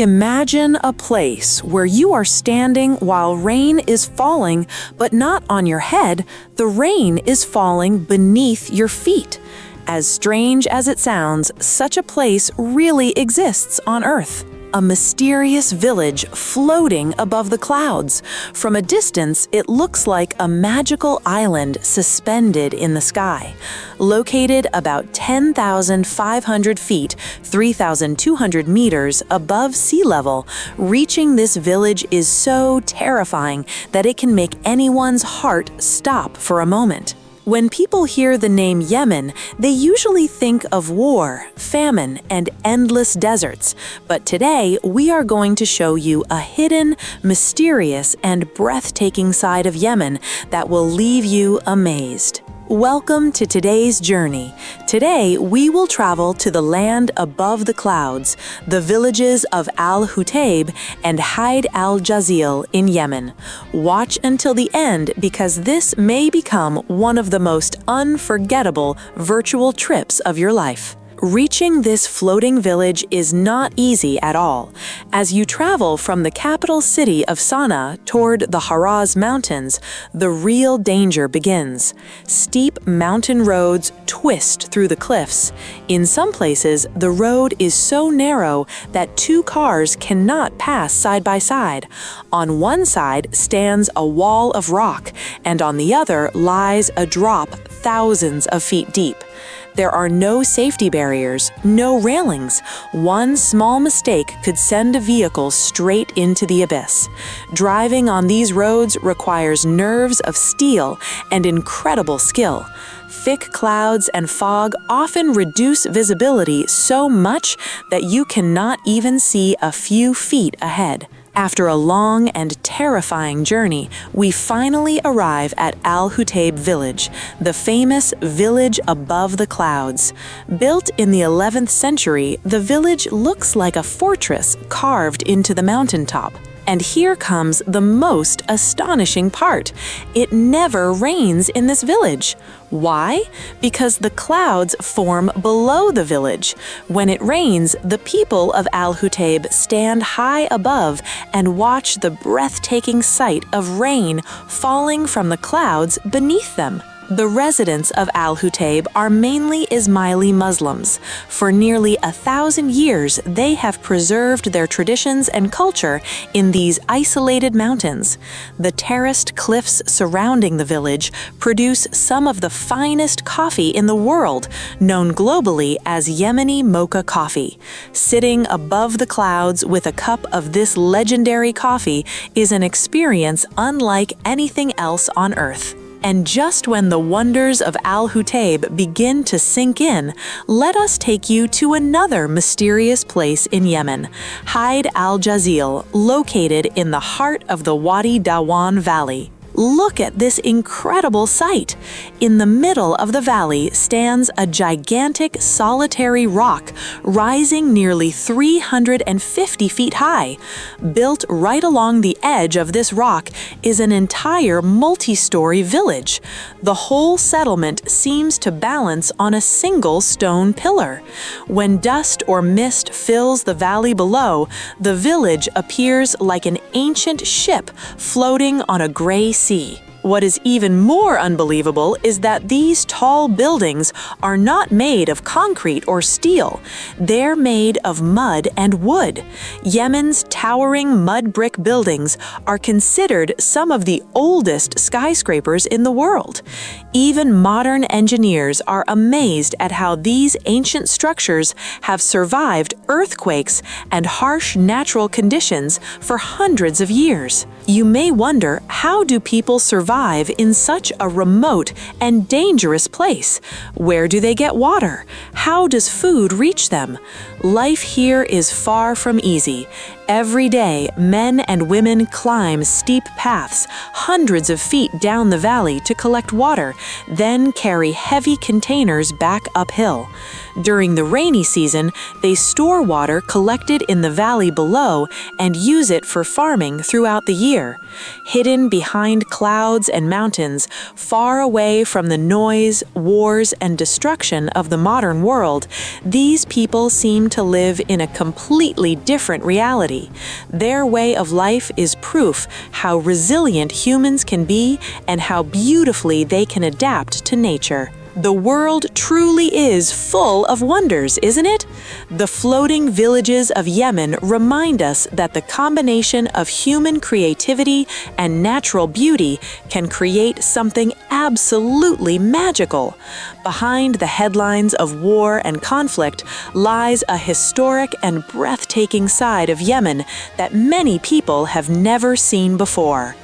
Imagine a place where you are standing while rain is falling, but not on your head. The rain is falling beneath your feet. As strange as it sounds, such a place really exists on Earth. A mysterious village floating above the clouds. From a distance, it looks like a magical island suspended in the sky. Located about 10,500 feet, 3,200 meters above sea level, reaching this village is so terrifying that it can make anyone's heart stop for a moment. When people hear the name Yemen, they usually think of war, famine, and endless deserts. But today, we are going to show you a hidden, mysterious, and breathtaking side of Yemen that will leave you amazed. Welcome to today's journey. Today, we will travel to the land above the clouds, the villages of Al-Hutayb and Haid Al-Jazil in Yemen. Watch until the end because this may become one of the most unforgettable virtual trips of your life. Reaching this floating village is not easy at all. As you travel from the capital city of Sana'a toward the Haraz mountains, the real danger begins. Steep mountain roads twist through the cliffs. In some places, the road is so narrow that two cars cannot pass side by side. On one side stands a wall of rock, and on the other lies a drop thousands of feet deep. There are no safety barriers, no railings. One small mistake could send a vehicle straight into the abyss. Driving on these roads requires nerves of steel and incredible skill. Thick clouds and fog often reduce visibility so much that you cannot even see a few feet ahead. After a long and terrifying journey, we finally arrive at Al-Hutayb village, the famous village above the clouds. Built in the 11th century, the village looks like a fortress carved into the mountaintop. And here comes the most astonishing part. It never rains in this village. Why? Because the clouds form below the village. When it rains, the people of Al-Hutayb stand high above and watch the breathtaking sight of rain falling from the clouds beneath them. The residents of Al-Hutayb are mainly Ismaili Muslims. For nearly 1,000 years, they have preserved their traditions and culture in these isolated mountains. The terraced cliffs surrounding the village produce some of the finest coffee in the world, known globally as Yemeni Mocha coffee. Sitting above the clouds with a cup of this legendary coffee is an experience unlike anything else on Earth. And just when the wonders of Al-Hutayb begin to sink in, let us take you to another mysterious place in Yemen, Haid Al-Jazil, located in the heart of the Wadi Dawan Valley. Look at this incredible sight. In the middle of the valley stands a gigantic solitary rock rising nearly 350 feet high. Built right along the edge of this rock is an entire multi-story village. The whole settlement seems to balance on a single stone pillar. When dust or mist fills the valley below, the village appears like an ancient ship floating on a gray sea. What is even more unbelievable is that these tall buildings are not made of concrete or steel. They're made of mud and wood. Yemen's towering mud brick buildings are considered some of the oldest skyscrapers in the world. Even modern engineers are amazed at how these ancient structures have survived earthquakes and harsh natural conditions for hundreds of years. You may wonder, how do people survive in such a remote and dangerous place? Where do they get water? How does food reach them? Life here is far from easy. Every day, men and women climb steep paths, hundreds of feet down the valley to collect water, then carry heavy containers back uphill. During the rainy season, they store water collected in the valley below and use it for farming throughout the year. here. Hidden behind clouds and mountains, far away from the noise, wars, and destruction of the modern world, these people seem to live in a completely different reality. Their way of life is proof how resilient humans can be and how beautifully they can adapt to nature. The world truly is full of wonders, isn't it? The floating villages of Yemen remind us that the combination of human creativity and natural beauty can create something absolutely magical. Behind the headlines of war and conflict lies a historic and breathtaking side of Yemen that many people have never seen before.